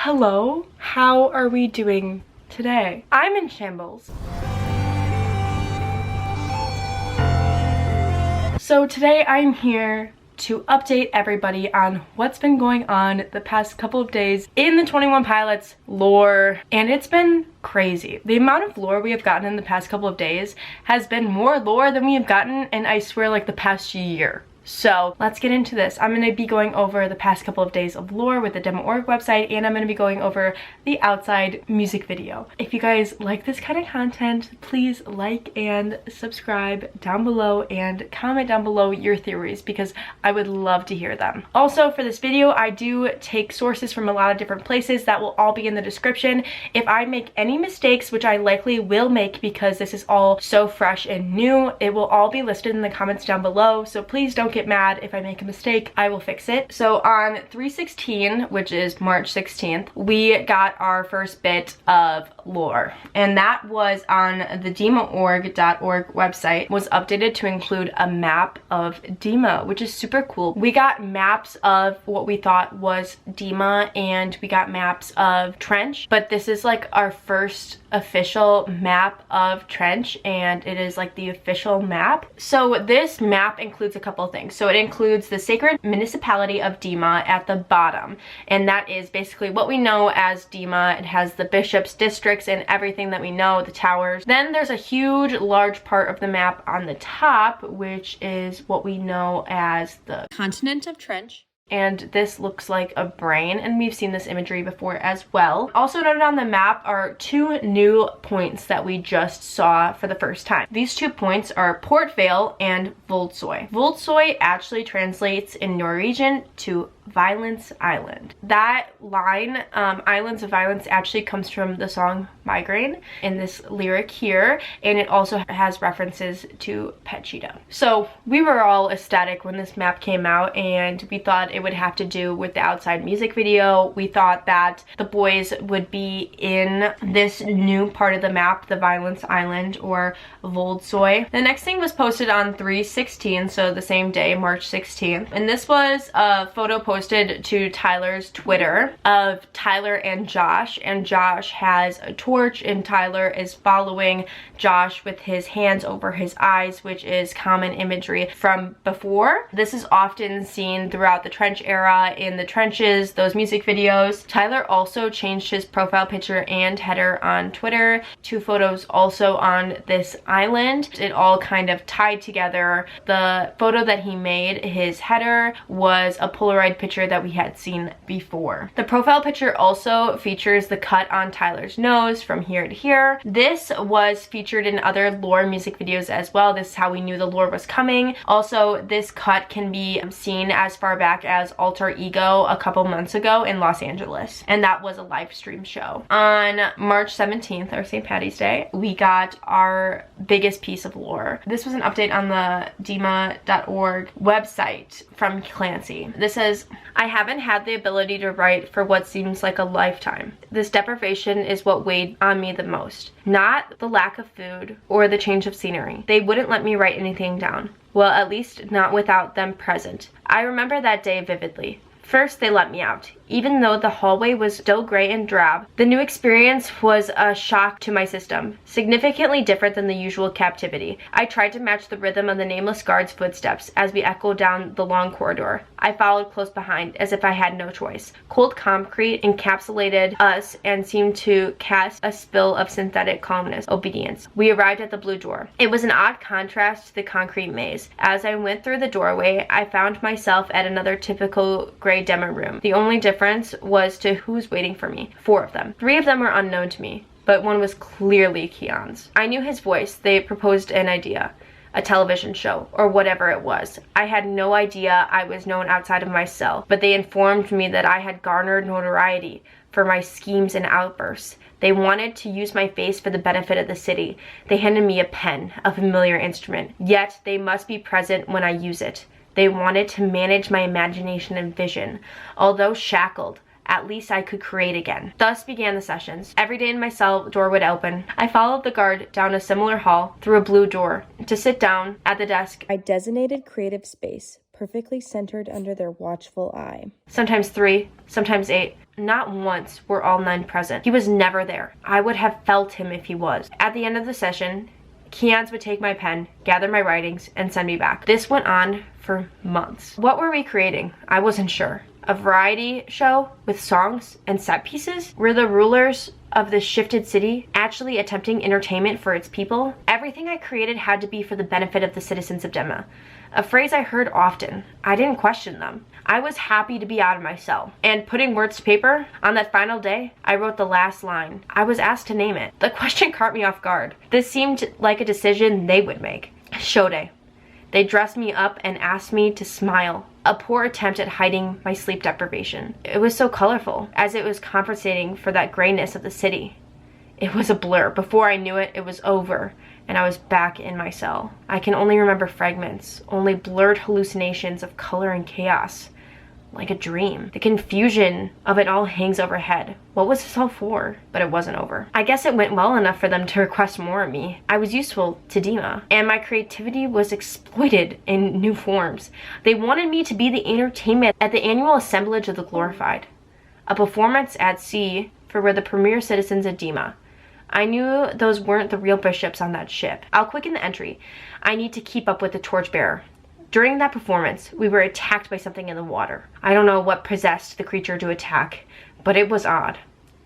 Hello, how are we doing today? I'm in shambles. So today I'm here to update everybody on what's been going on the past couple of days in the 21 Pilots lore, and it's been crazy. The amount of lore we have gotten in the past couple of days has been more lore than we have gotten in, I swear, like the past year. So let's get into this. I'm going to be going over the past couple of days of lore with the Demo.org website, and I'm going to be going over the outside music video. If you guys like this kind of content, please like and subscribe down below and comment down below your theories because I would love to hear them. Also, for this video, I do take sources from a lot of different places that will all be in the description. If I make any mistakes, which I likely will make because this is all so fresh and new, it will all be listed in the comments down below, so please don't get mad if I make a mistake. I will fix it. So on 3/16, which is March 16th, we got our first bit of lore, and that was on the Demo.org website, was updated to include a map of Dima, which is super cool. We got maps of what we thought was Dima, and we got maps of Trench, but this is like our first official map of Trench, and it is like the official map. So this map includes a couple things. So it includes the sacred municipality of Dima at the bottom, and that is basically what we know as Dima. It has the bishop's districts and everything that we know, the towers. Then there's a huge large part of the map on the top, which is what we know as the continent of Trench. And this looks like a brain, and we've seen this imagery before as well. Also noted on the map are two new points that we just saw for the first time. These 2 points are Port Vale and Voldsøy. Voldsøy actually translates in Norwegian to Violence Island. That line, Islands of Violence, actually comes from the song Migraine in this lyric here, and it also has references to Pet Cheetah. So we were all ecstatic when this map came out, and we thought it would have to do with the outside music video. We thought that the boys would be in this new part of the map, the Violence Island or Voldsøy. The next thing was posted on 3/16, so the same day, March 16th, and this was a photo posted to Tyler's Twitter of Tyler and Josh has a torch, and Tyler is following Josh with his hands over his eyes, which is common imagery from before. This is often seen throughout the Trench era in the trenches, those music videos. Tyler also changed his profile picture and header on Twitter, 2 photos also on this island. It all kind of tied together. The photo that he made, his header, was a Polaroid picture that we had seen before. The profile picture also features the cut on Tyler's nose from here to here. This was featured in other lore music videos as well. This is how we knew the lore was coming. Also, this cut can be seen as far back as Alter Ego a couple months ago in Los Angeles, and that was a live stream show. On March 17th, or St. Patty's Day, we got our biggest piece of lore. This was an update on the Demo.org website from Clancy. This says, I haven't had the ability to write for what seems like a lifetime. This deprivation is what weighed on me the most. Not the lack of food or the change of scenery. They wouldn't let me write anything down. Well, at least not without them present. I remember that day vividly. First, they let me out. Even though the hallway was still gray and drab, the new experience was a shock to my system, significantly different than the usual captivity. I tried to match the rhythm of the nameless guard's footsteps as we echoed down the long corridor. I followed close behind, as if I had no choice. Cold concrete encapsulated us and seemed to cast a spill of synthetic calmness, obedience. We arrived at the blue door. It was an odd contrast to the concrete maze. As I went through the doorway, I found myself at another typical gray demo room. The only difference was to who's waiting for me. 4 of them. 3 of them were unknown to me, but one was clearly Keon's. I knew his voice. They proposed an idea, a television show, or whatever it was. I had no idea I was known outside of my cell, but they informed me that I had garnered notoriety for my schemes and outbursts. They wanted to use my face for the benefit of the city. They handed me a pen, a familiar instrument, yet they must be present when I use it. They wanted to manage my imagination and vision. Although shackled, at least I could create again. Thus began the sessions. Every day in my cell, door would open. I followed the guard down a similar hall through a blue door to sit down at the desk I designated creative space perfectly centered under their watchful eye. Sometimes 3, sometimes 8. Not once were all 9 present. He was never there. I would have felt him if he was. At the end of the session, Keons would take my pen, gather my writings, and send me back. This went on for months. What were we creating? I wasn't sure. A variety show with songs and set pieces? Were the rulers of this shifted city actually attempting entertainment for its people? Everything I created had to be for the benefit of the citizens of Dimma. A phrase I heard often. I didn't question them. I was happy to be out of my cell. And putting words to paper, on that final day, I wrote the last line. I was asked to name it. The question caught me off guard. This seemed like a decision they would make. Show day. They dressed me up and asked me to smile. A poor attempt at hiding my sleep deprivation. It was so colorful, as it was compensating for that grayness of the city. It was a blur. Before I knew it, it was over, and I was back in my cell. I can only remember fragments, only blurred hallucinations of color and chaos. Like a dream. The confusion of it all hangs overhead. What was this all for? But it wasn't over. I guess it went well enough for them to request more of me. I was useful to Dimma, and my creativity was exploited in new forms. They wanted me to be the entertainment at the annual assemblage of the glorified. A performance at sea for the premier citizens of Dimma. I knew those weren't the real bishops on that ship. I'll quicken the entry. I need to keep up with the torchbearer. During that performance, we were attacked by something in the water. I don't know what possessed the creature to attack, but it was odd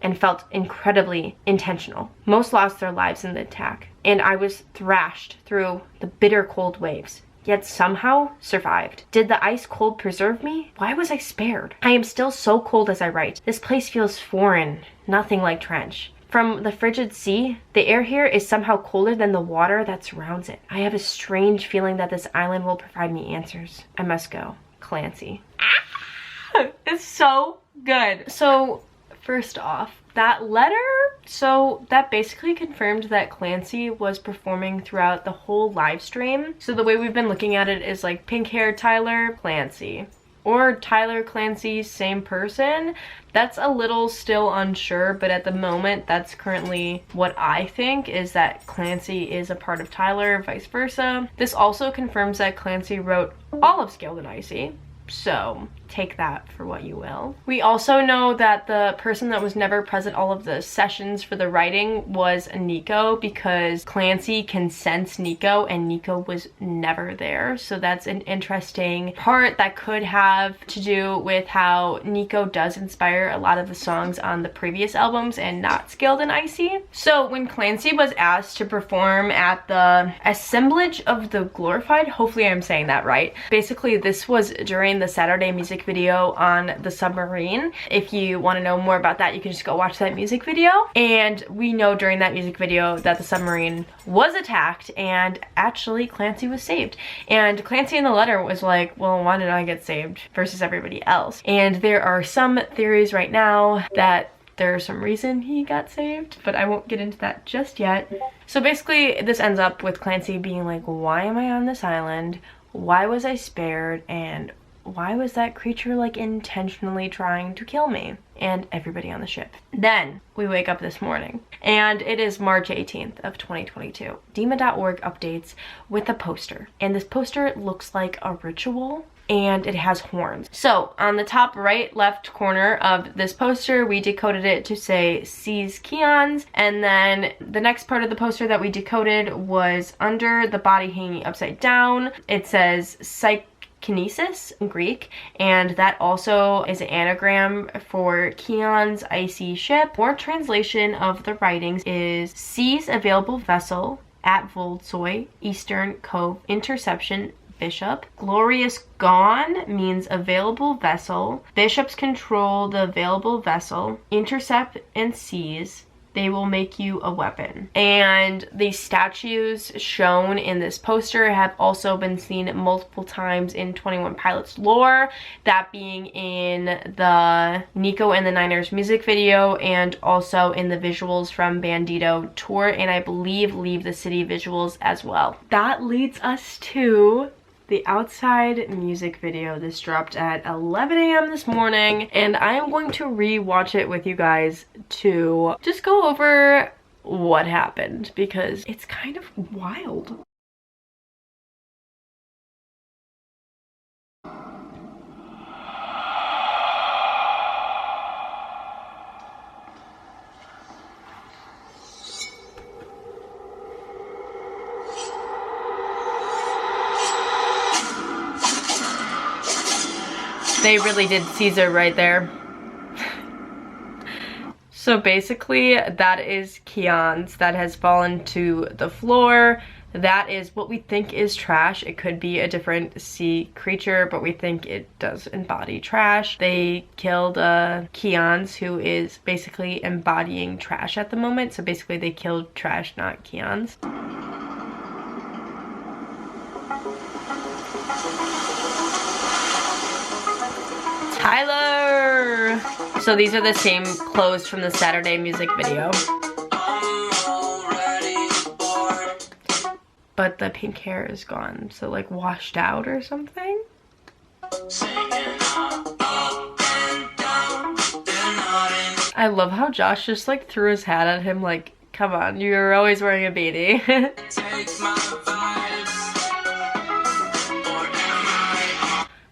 and felt incredibly intentional. Most lost their lives in the attack, and I was thrashed through the bitter cold waves, yet somehow survived. Did the ice cold preserve me? Why was I spared? I am still so cold as I write. This place feels foreign, nothing like Trench. From the frigid sea, the air here is somehow colder than the water that surrounds it. I have a strange feeling that this island will provide me answers. I must go. Clancy. It's so good. So, first off, that letter, so that basically confirmed that Clancy was performing throughout the whole live stream. So the way we've been looking at it is like pink hair Tyler, Clancy. Or Tyler, Clancy, same person. That's a little still unsure, but at the moment, that's currently what I think, is that Clancy is a part of Tyler, vice versa. This also confirms that Clancy wrote all of Scaled and Icy, so take that for what you will. We also know that the person that was never present all of the sessions for the writing was Nico, because Clancy can sense Nico and Nico was never there. So that's an interesting part that could have to do with how Nico does inspire a lot of the songs on the previous albums and not Scaled and Icy. So when Clancy was asked to perform at the assemblage of the glorified, hopefully I'm saying that right. Basically this was during the Saturday music video on the submarine. If you want to know more about that, you can just go watch that music video. And we know during that music video that the submarine was attacked and actually Clancy was saved. And Clancy in the letter was like, well, why did I get saved versus everybody else? And there are some theories right now that there's some reason he got saved, but I won't get into that just yet. So basically this ends up with Clancy being like, why am I on this island? Why was I spared? And why was that creature like intentionally trying to kill me and everybody on the ship? Then we wake up this morning and it is March 18th of 2022. Dimma.org updates with a poster, and this poster looks like a ritual and it has horns. So on the top right left corner of this poster, we decoded it to say seize Keons, and then the next part of the poster that we decoded was under the body hanging upside down. It says psychokinesis in Greek, and that also is an anagram for Keon's icy ship. More translation of the writings is seize available vessel at Voldsoy, Eastern Cove, interception, bishop. Glorious gone means available vessel. Bishops control the available vessel. Intercept and seize. They will make you a weapon. And the statues shown in this poster have also been seen multiple times in 21 Pilots lore, that being in the Nico and the Niners music video and also in the visuals from Bandito tour, and I believe Leave the City visuals as well. That leads us to the outside music video. This dropped at 11 a.m. this morning, and I am going to re-watch it with you guys to just go over what happened, because it's kind of wild. They really did Caesar right there. So basically, that is Kian's that has fallen to the floor. That is what we think is trash. It could be a different sea creature, but we think it does embody trash. They killed Kian's, who is basically embodying trash at the moment. So basically they killed trash, not Kian's. Tyler! So these are the same clothes from the Saturday music video. But the pink hair is gone, so like washed out or something. I love how Josh just like threw his hat at him like, come on, you're always wearing a beanie.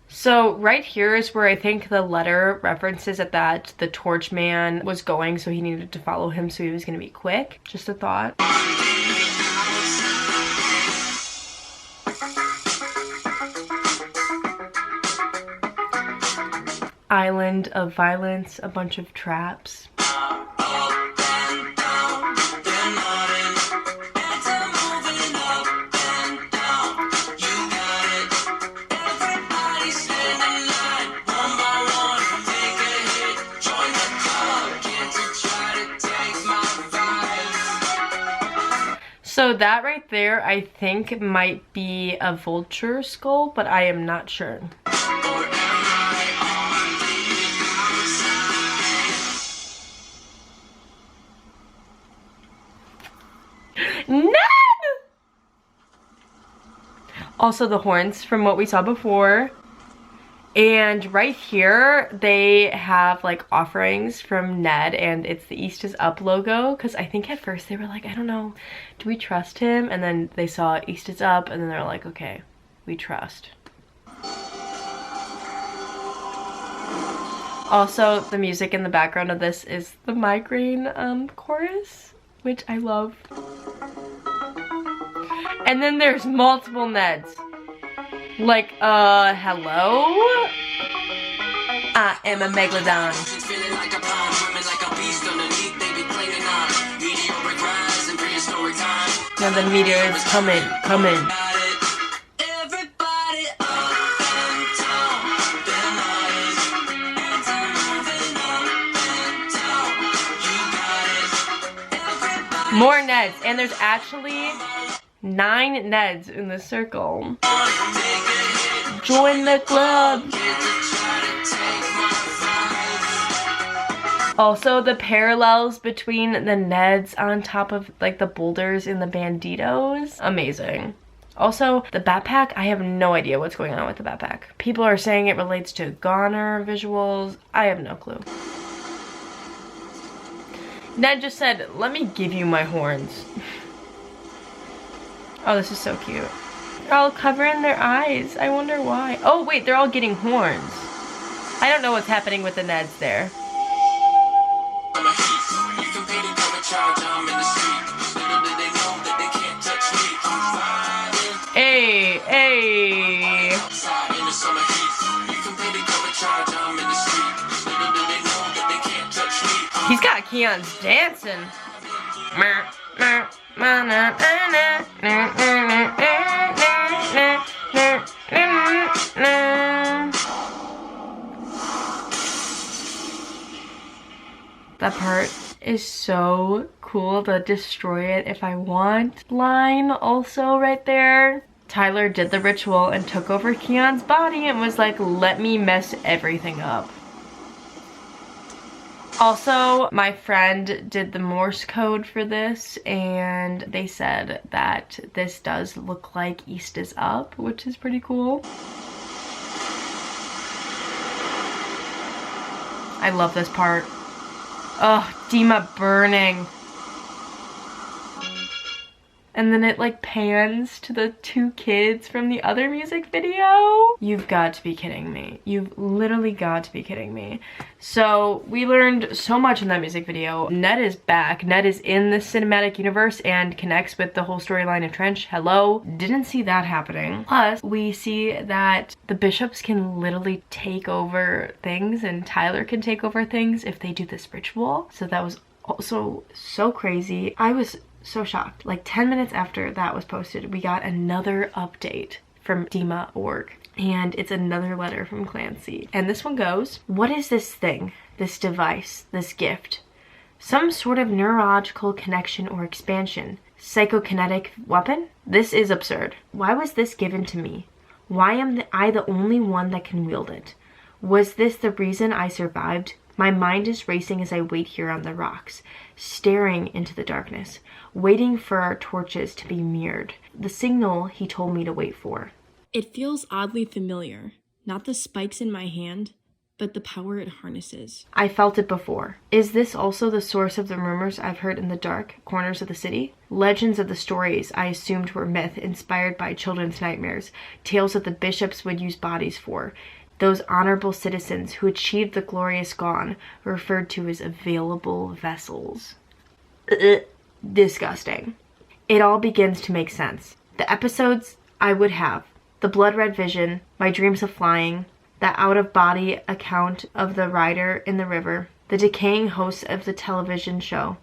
So right here is where I think the letter references at that the torch man was going, so he needed to follow him, so he was gonna be quick. Just a thought. Island of violence, a bunch of traps. So that right there, I think might be a vulture skull, but I am not sure. Ned! Also the horns from what we saw before. And right here, they have like offerings from Ned, and it's the East is Up logo. Because I think at first they were like, I don't know, do we trust him? And then they saw East is Up, and then they're like, okay, we trust. Also, the music in the background of this is the migraine chorus, which I love. And then there's multiple Neds. Like, hello? I am a megalodon. Now the meteor is coming. More Neds, and there's actually 9 Neds in the circle. Join the club. Also, the parallels between the Neds on top of like the boulders in the Banditos, amazing. Also, the backpack, I have no idea what's going on with the backpack. People are saying it relates to Goner visuals. I have no clue. Ned just said, let me give you my horns. Oh, this is so cute. They're all covering their eyes. I wonder why. Oh, wait, they're all getting horns. I don't know what's happening with the Neds there. Hey, hey. He's got Kian's dancing. That part is so cool. The destroy it if I want line also right there. Tyler did the ritual and took over Kian's body and was like, let me mess everything up. Also, my friend did the Morse code for this, and they said that this does look like East is Up, which is pretty cool. I love this part. Oh, Dima burning. and then it like pans to the two kids from the other music video. You've got to be kidding me. You've literally got to be kidding me. So we learned so much in that music video. Ned is back. Ned is in the cinematic universe and connects with the whole storyline of Trench. Hello. Didn't see that happening. Plus, we see that the bishops can literally take over things, and Tyler can take over things if they do this ritual. So that was also so crazy. I was so shocked. Like 10 minutes after that was posted, we got another update from Dima.org, and it's another letter from Clancy. And this one goes, what is this thing, this device, this gift? Some sort of neurological connection or expansion? Psychokinetic weapon? This is absurd. Why was this given to me? Why am I the only one that can wield it? Was this the reason I survived? My mind is racing as I wait here on the rocks, staring into the darkness, waiting for our torches to be mirrored, the signal he told me to wait for. It feels oddly familiar, not the spikes in my hand, but the power it harnesses. I felt it before. Is this also the source of the rumors I've heard in the dark corners of the city? Legends of the stories I assumed were myth, inspired by children's nightmares, tales that the bishops would use bodies for. Those honorable citizens who achieved the glorious gone, referred to as available vessels. Disgusting. It all begins to make sense. The episodes I would have, the blood red vision, my dreams of flying, the out-of-body account of the rider in the river, the decaying hosts of the television show,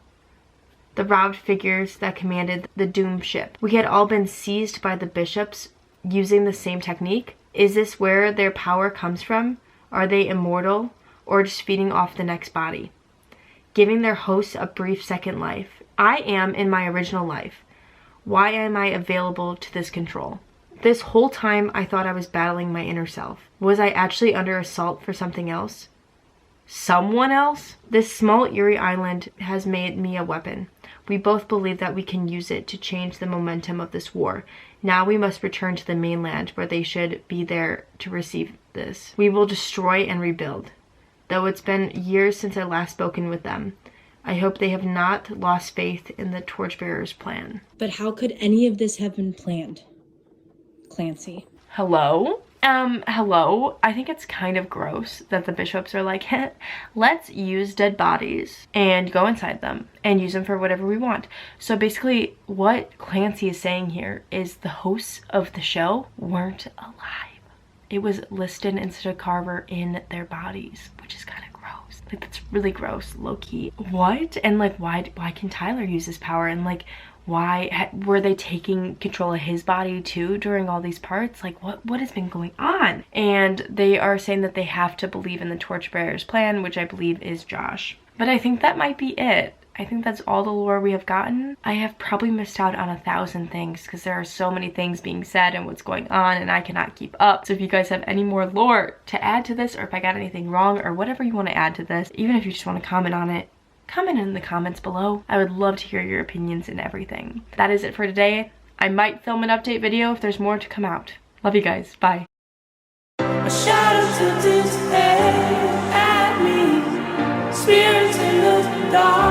the robbed figures that commanded the doomed ship. We had all been seized by the bishops using the same technique. Is this where their power comes from? Are they immortal, or just feeding off the next body, giving their hosts a brief second life? I am in my original life. Why am I available to this control? This whole time I thought I was battling my inner self. Was I actually under assault for something else? Someone else? This small eerie island has made me a weapon. We both believe that we can use it to change the momentum of this war. Now we must return to the mainland where they should be there to receive this. We will destroy and rebuild. Though it's been years since I last spoken with them, I hope they have not lost faith in the Torchbearer's plan. But how could any of this have been planned? Clancy. Hello? Hello? I think it's kind of gross that the bishops are like, let's use dead bodies and go inside them and use them for whatever we want. So basically what Clancy is saying here is the hosts of the show weren't alive. It was listed instead of Carver in their bodies, which is kind of gross. Like, that's really gross, low-key. What? And like, why can Tyler use his power? And like, why were they taking control of his body too during all these parts? Like, what has been going on? And they are saying that they have to believe in the Torchbearer's plan, which I believe is Josh. But I think that might be it. I think that's all the lore we have gotten. I have probably missed out on 1,000 things because there are so many things being said and what's going on, and I cannot keep up. So if you guys have any more lore to add to this, or if I got anything wrong, or whatever you want to add to this, even if you just want to comment on it, comment in the comments below. I would love to hear your opinions and everything. That is it for today. I might film an update video if there's more to come out. Love you guys. Bye. A shadow to despair at me, spirits in the dark.